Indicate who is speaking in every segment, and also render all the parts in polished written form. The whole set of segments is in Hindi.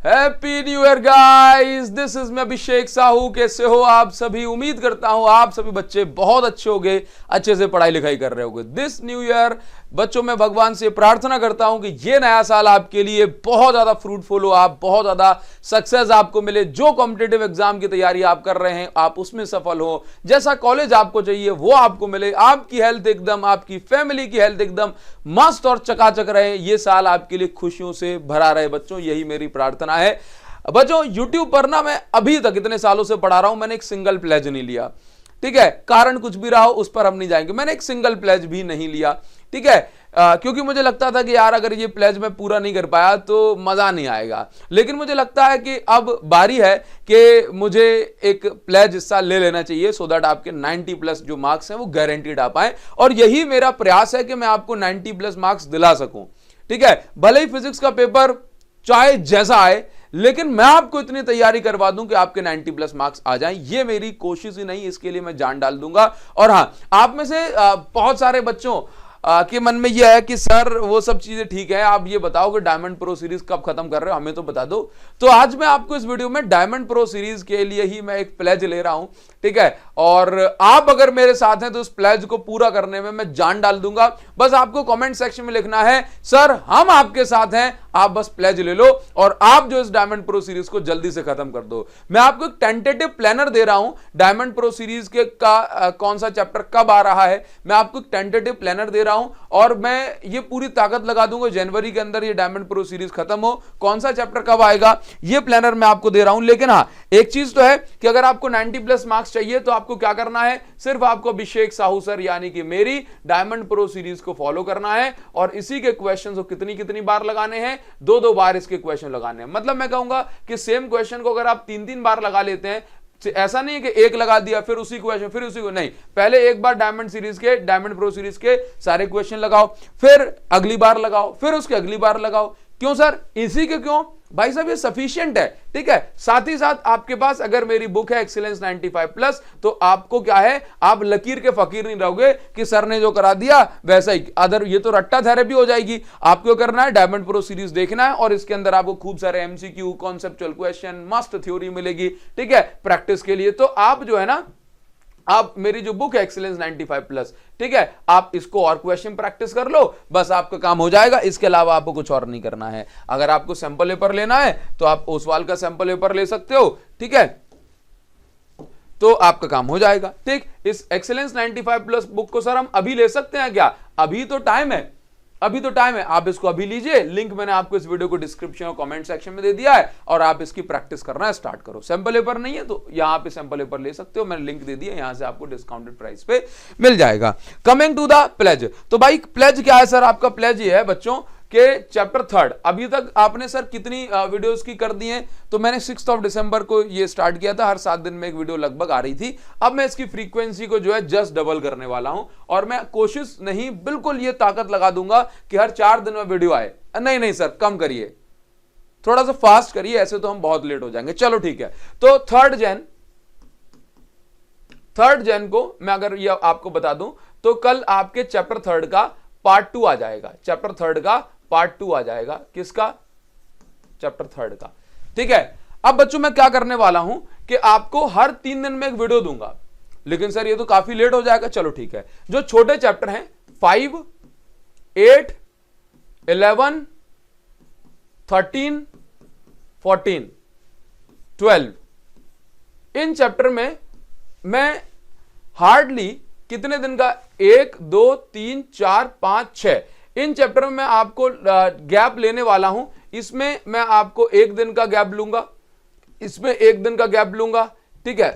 Speaker 1: Happy new year guys, this is मैं अभिषेक साहू। कैसे हो आप सभी? उम्मीद करता हूं आप सभी बच्चे बहुत अच्छे होंगे, अच्छे से पढ़ाई लिखाई कर रहे होंगे। दिस न्यू ईयर बच्चों, मैं भगवान से प्रार्थना करता हूं कि ये नया साल आपके लिए बहुत ज्यादा फ्रूटफुल हो, आप बहुत ज्यादा सक्सेस आपको मिले। जो कॉम्पिटेटिव एग्जाम की तैयारी आप कर रहे हैं आप उसमें सफल हो, जैसा कॉलेज आपको चाहिए वो आपको मिले, आपकी हेल्थ एकदम, आपकी फैमिली की हेल्थ एकदम मस्त और चकाचक रहे। ये साल आपके लिए खुशियों से भरा रहे बच्चों, यही मेरी प्रार्थना है। बच्चों YouTube पर ना मैं अभी तक इतने सालों से पढ़ा रहा हूं, मैंने एक सिंगल प्लेज नहीं लिया। ठीक है, कारण कुछ भी रहा हो उस पर हम नहीं जाएंगे। मैंने एक सिंगल प्लेज भी नहीं लिया। ठीक है, क्योंकि मुझे लगता था कि यार अगर ये प्लेज मैं पूरा नहीं कर पाया तो मजा नहीं आएगा। लेकिन मुझे लगता है कि अब बारी है कि मुझे एक प्लेज हिस्सा ले लेना चाहिए, सो दैट आपके 90+ जो मार्क्स हैं वो गारंटीड आ पाए। और यही मेरा प्रयास है कि मैं आपको 90+ मार्क्स दिला सकूं। ठीक है, भले ही फिजिक्स का पेपर चाहे जैसा आए, लेकिन मैं आपको इतनी तैयारी करवा दूं कि आपके 90+ मार्क्स आ जाएं। ये मेरी कोशिश ही नहीं, इसके लिए मैं जान डाल दूंगा। और हां, आप में से बहुत सारे बच्चों के मन में यह है कि सर वो सब चीजें ठीक है, आप ये बताओ कि डायमंड प्रो सीरीज कब खत्म कर रहे हो, हमें तो बता दो। तो आज मैं आपको इस वीडियो में डायमंड प्रो सीरीज के लिए ही मैं एक प्लेज ले रहा हूं। ठीक है, और आप अगर मेरे साथ हैं तो उस प्लेज को पूरा करने में मैं जान डाल दूंगा। बस आपको कमेंट सेक्शन में लिखना है सर हम आपके साथ हैं, आप बस प्लेज ले लो और आप जो इस डायमंड प्रो सीरीज को जल्दी से खत्म कर दो। मैं आपको एक टेंटेटिव प्लानर दे रहा हूं डायमंड प्रो सीरीज के का कौन सा चैप्टर कब आ रहा है। मैं आपको एक टेंटेटिव प्लानर दे रहा हूं और मैं ये पूरी ताकत लगा दूंगा जनवरी के अंदर ये डायमंड प्रो सीरीज खत्म हो, कौन सा चैप्टर कब आएगा ये प्लानर मैं आपको दे रहा हूं। लेकिन हाँ, एक चीज तो है कि अगर आपको 90+ मार्क्स चाहिए तो आपको क्या करना है, सिर्फ आपको अभिषेक साहू सर यानी कि मेरी डायमंड प्रो सीरीज को फॉलो करना है और इसी के क्वेश्चन को कितनी कितनी बार लगाने हैं, 2-2 बार इसके क्वेश्चन लगाने हैं। मतलब मैं कहूंगा कि सेम क्वेश्चन को अगर आप 3-3 बार लगा लेते हैं, ऐसा नहीं है कि एक लगा दिया फिर उसी क्वेश्चन फिर उसी को, नहीं, पहले एक बार डायमंड सीरीज के, डायमंड प्रो सीरीज के सारे क्वेश्चन लगाओ, फिर अगली बार लगाओ, फिर उसके अगली बार लगाओ। क्यों सर? इसी के क्यों भाई साहब, ये सफिशिएंट है। ठीक है, साथ ही साथ आपके पास अगर मेरी बुक है एक्सीलेंस 95+ तो आपको क्या है, आप लकीर के फकीर नहीं रहोगे कि सर ने जो करा दिया वैसा ही, अदर ये तो रट्टा थेरेपी हो जाएगी। आपको करना है डायमंड प्रो सीरीज देखना है और इसके अंदर आपको खूब सारे MCQ, कॉन्सेप्चुअल क्वेश्चन, मस्त थ्योरी मिलेगी। ठीक है, प्रैक्टिस के लिए तो आप जो है ना, आप मेरी जो बुक है एक्सीलेंस 95+, ठीक है, आप इसको और क्वेश्चन प्रैक्टिस कर लो, बस आपका काम हो जाएगा। इसके अलावा आपको कुछ और नहीं करना है। अगर आपको सैंपल पेपर लेना है तो आप ओसवाल का सैंपल पेपर ले सकते हो। ठीक है, तो आपका काम हो जाएगा। ठीक, इस एक्सीलेंस 95+ बुक को सर हम अभी ले सकते हैं क्या? अभी तो टाइम है, अभी तो टाइम है, आप इसको अभी लीजिए। लिंक मैंने आपको इस वीडियो को डिस्क्रिप्शन और कमेंट सेक्शन में दे दिया है और आप इसकी प्रैक्टिस करना स्टार्ट करो। सैंपल पेपर नहीं है तो यहां पे सैंपल पेपर ले सकते हो, मैंने लिंक दे दिया, यहां से आपको डिस्काउंटेड प्राइस पे मिल जाएगा। कमिंग टू द प्लेज, तो भाई प्लेज क्या है सर? आपका प्लेज ये है बच्चों के चैप्टर 3 अभी तक आपने सर कितनी वीडियोस की कर दी हैं? तो मैंने 6 दिसंबर को ये स्टार्ट किया था, हर 7 दिन में एक वीडियो लगभग आ रही थी। अब मैं इसकी फ्रीक्वेंसी को जो है जस्ट डबल करने वाला हूं और मैं कोशिश नहीं, बिल्कुल ये ताकत लगा दूंगा कि हर 4 दिन में वीडियो आए। नहीं सर, कम करिए, थोड़ा सा फास्ट करिए, ऐसे तो हम बहुत लेट हो जाएंगे। चलो ठीक है, तो 3 जन को मैं अगर ये आपको बता दूं तो कल आपके चैप्टर 3 का पार्ट 2 आ जाएगा। चैप्टर 3 का पार्ट 2 आ जाएगा। किसका? चैप्टर 3 का। ठीक है, अब बच्चों मैं क्या करने वाला हूं कि आपको हर 3 दिन में एक वीडियो दूंगा। लेकिन सर ये तो काफी लेट हो जाएगा। चलो ठीक है, जो छोटे चैप्टर हैं 5, 8, 11, 13, 14, 12, इन चैप्टर में मैं हार्डली कितने दिन का, 1, 2, 3, 4, 5, 6, इन चैप्टर में मैं आपको गैप लेने वाला हूं। इसमें मैं आपको 1 दिन का गैप लूंगा, इसमें 1 दिन का गैप लूंगा। ठीक है,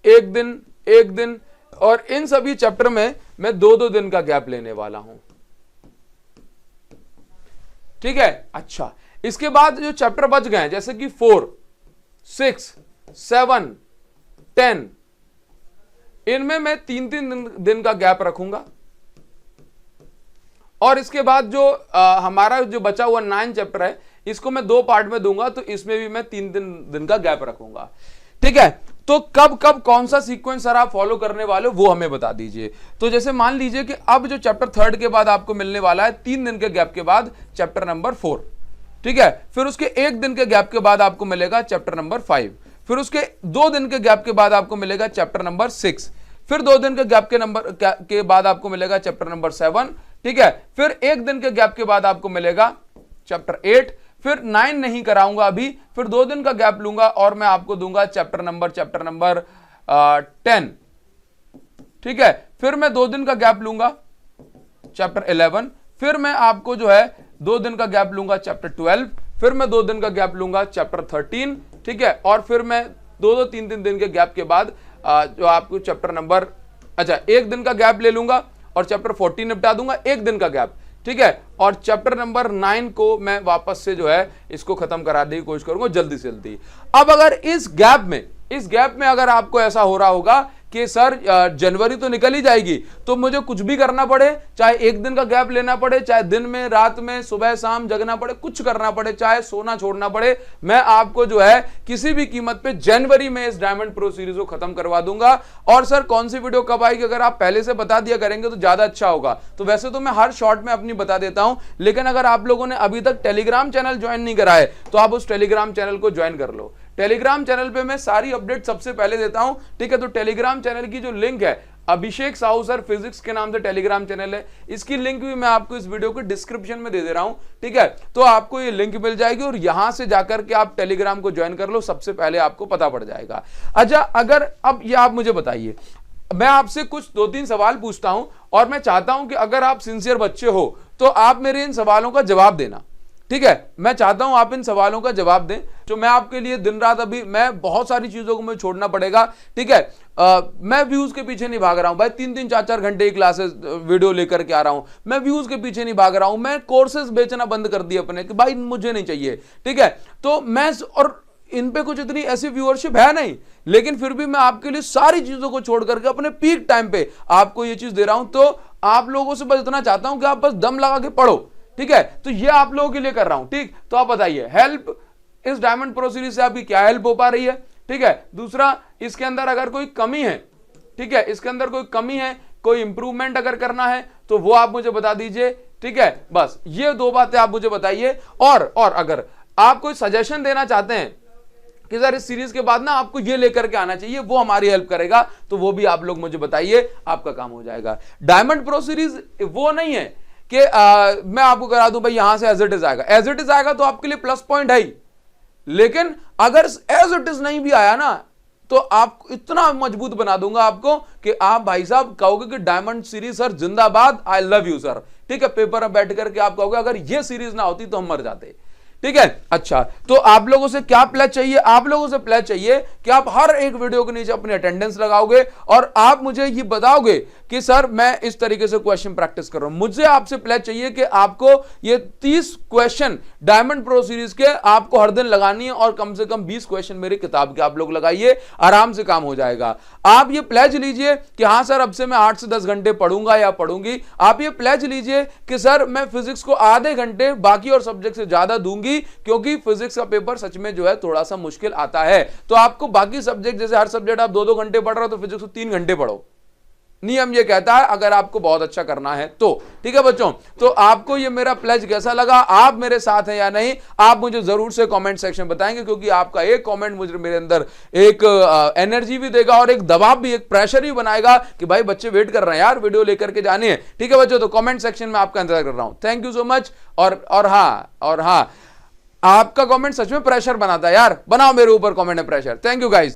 Speaker 1: 1 दिन, और इन सभी चैप्टर में मैं 2-2 दिन का गैप लेने वाला हूं। ठीक है, अच्छा, इसके बाद जो चैप्टर बच गए जैसे कि 4, 6, 7, 10, इनमें मैं 3-3 दिन का गैप रखूंगा। और इसके बाद जो हमारा जो बचा हुआ 9 चैप्टर है इसको मैं 2 पार्ट में दूंगा, तो इसमें भी मैं 3 दिन का गैप रखूंगा। ठीक है, तो कब कब कौन सा सीक्वेंस सर आप फॉलो करने वाले हो वो हमें बता दीजिए। तो जैसे मान लीजिए कि अब जो चैप्टर 3 के बाद आपको मिलने वाला है 3 दिन के गैप के बाद चैप्टर नंबर 4। ठीक है, फिर उसके 1 दिन के गैप के बाद आपको मिलेगा चैप्टर नंबर 5, फिर उसके 2 दिन के गैप के बाद आपको मिलेगा चैप्टर नंबर 6, फिर 2 दिन के गैप के बाद आपको मिलेगा चैप्टर नंबर 7, ठीक है, फिर 1 दिन के गैप के बाद आपको मिलेगा चैप्टर 8, फिर 9 नहीं कराऊंगा अभी, फिर 2 दिन का गैप लूंगा और मैं आपको दूंगा चैप्टर नंबर 10, ठीक है, फिर मैं 2 दिन का गैप लूंगा चैप्टर 11, फिर मैं आपको जो है 2 दिन का गैप लूंगा चैप्टर 12, फिर मैं 2 दिन का गैप लूंगा चैप्टर 13, ठीक है, और फिर मैं 2-3 दिन के गैप के बाद जो आपको चैप्टर नंबर 1 दिन का गैप ले लूंगा और चैप्टर 14 निपटा दूंगा, 1 दिन का गैप, ठीक है, और चैप्टर नंबर 9 को मैं वापस से जो है इसको खत्म कराने की कोशिश करूंगा जल्दी से जल्दी। अब अगर इस गैप में अगर आपको ऐसा हो रहा होगा कि सर जनवरी तो निकल ही जाएगी, तो मुझे कुछ भी करना पड़े, चाहे 1 दिन का गैप लेना पड़े, चाहे दिन में रात में सुबह शाम जगना पड़े, कुछ करना पड़े, चाहे सोना छोड़ना पड़े, मैं आपको जो है किसी भी कीमत पे जनवरी में इस डायमंड प्रो सीरीज को खत्म करवा दूंगा। और सर कौन सी वीडियो कब आएगी, अगर आप पहले से बता दिया करेंगे तो ज्यादा अच्छा होगा। तो वैसे तो मैं हर शॉर्ट में अपनी बता देता हूं, लेकिन अगर आप लोगों ने अभी तक टेलीग्राम चैनल ज्वाइन नहीं करा है तो आप उस टेलीग्राम चैनल को ज्वाइन कर लो। टेलीग्राम चैनल पे मैं सारी अपडेट सबसे पहले देता हूं, ठीक है। तो टेलीग्राम चैनल की जो लिंक है, अभिषेक साहू सर फिजिक्स के नाम से टेलीग्राम चैनल है, इसकी लिंक भी मैं आपको इस वीडियो के डिस्क्रिप्शन में दे दे रहा हूं, ठीक है। तो आपको ये लिंक मिल जाएगी और यहां से जाकर के आप टेलीग्राम को ज्वाइन कर लो, सबसे पहले आपको पता पड़ जाएगा। अच्छा, अगर अब ये आप मुझे बताइए, मैं आपसे कुछ 2-3 सवाल पूछता हूं और मैं चाहता हूं कि अगर आप सिंसियर बच्चे हो तो आप मेरे इन सवालों का जवाब देना, ठीक है। मैं चाहता हूं आप इन सवालों का जवाब दें, तो मैं आपके लिए दिन रात, अभी मैं बहुत सारी चीजों को मुझे छोड़ना पड़ेगा, ठीक है। मैं व्यूज के पीछे नहीं भाग रहा हूं भाई, 3-3 4-4 घंटे की क्लासेस वीडियो लेकर के आ रहा हूं, मैं व्यूज के पीछे नहीं भाग रहा हूं, मैं कोर्सेज बेचना बंद कर दिए अपने कि भाई मुझे नहीं चाहिए, ठीक है। तो मैं, और इन पे कुछ इतनी ऐसी व्यूअरशिप है नहीं, लेकिन फिर भी मैं आपके लिए सारी चीजों को छोड़ करके अपने पीक टाइम पे आपको ये चीज दे रहा हूं। तो आप लोगों से बस इतना चाहता हूं कि आप बस दम लगा के पढ़ो, ठीक है। तो ये आप लोगों के लिए कर रहा हूं, ठीक। तो आप बताइए, हेल्प इस डायमंड प्रो सीरीज से आपकी क्या हेल्प हो पा रही है, ठीक है। दूसरा, इसके अंदर अगर कोई कमी है, ठीक है, इसके अंदर कोई कमी है, कोई इंप्रूवमेंट अगर करना है तो वो आप मुझे बता दीजिए, ठीक है। बस ये 2 बातें आप मुझे बताइए। और अगर आप कोई सजेशन देना चाहते हैं कि सर इस सीरीज के बाद ना आपको ये लेकर के आना चाहिए, वो हमारी हेल्प करेगा, तो वो भी आप लोग मुझे बताइए, आपका काम हो जाएगा। डायमंड प्रो सीरीज वो नहीं है कि मैं आपको करा दूं भाई यहां से एज इट इज आएगा, एज इट इज आएगा तो आपके लिए प्लस पॉइंट है ही, लेकिन अगर एज इट इज नहीं भी आया ना तो आप इतना मजबूत बना दूंगा आपको कि आप भाई साहब कहोगे कि डायमंड सीरीज सर जिंदाबाद, आई लव यू सर, ठीक है। पेपर में बैठ करके आप कहोगे अगर ये सीरीज ना होती तो हम मर जाते, ठीक है। अच्छा, तो आप लोगों से क्या प्लेज चाहिए, आप लोगों से प्लेज चाहिए कि आप हर एक वीडियो के नीचे अपनी अटेंडेंस लगाओगे और आप मुझे ये बताओगे कि सर मैं इस तरीके से क्वेश्चन प्रैक्टिस कर रहा हूं। मुझे आपसे प्लेज चाहिए कि आपको ये 30 क्वेश्चन डायमंड प्रो सीरीज के आपको हर दिन लगानी है और कम से कम 20 क्वेश्चन मेरी किताब के आप लोग लगाइए, आराम से काम हो जाएगा। आप ये प्लेज लीजिए कि हाँ सर अब से मैं 8 से 10 घंटे पढ़ूंगा या पढ़ूंगी। आप ये प्लेज लीजिए कि सर मैं फिजिक्स को आधे घंटे बाकी और सब्जेक्ट से ज्यादा दूंगी, क्योंकि फिजिक्स का पेपर सच में जो है थोड़ा सा मुश्किल आता है। तो आपको बाकी सब्जेक्ट, जैसे हर सब्जेक्ट आप 2-2 घंटे पढ़ रहे हो, तो फिजिक्स को 3 घंटे पढ़ो। नियम ये कहता है अगर आपको बहुत अच्छा करना है तो, ठीक है बच्चों। तो आपको ये मेरा प्लेज कैसा लगा, आप मेरे साथ हैं या नहीं, आप मुझे जरूर से कमेंट सेक्शन बताएंगे, क्योंकि आपका एक कमेंट मुझे मेरे अंदर एक एनर्जी भी देगा और एक दबाव भी, एक प्रेशर भी बनाएगा कि भाई बच्चे वेट कर रहे हैं यार, वीडियो लेकर के जाने हैं, ठीक है बच्चों। तो कमेंट सेक्शन में आपका इंतजार कर रहा हूं। Thank you so much. और हाँ, आपका कमेंट सच में प्रेशर बनाता है यार, बनाओ मेरे ऊपर कमेंट में प्रेशर। Thank you guys.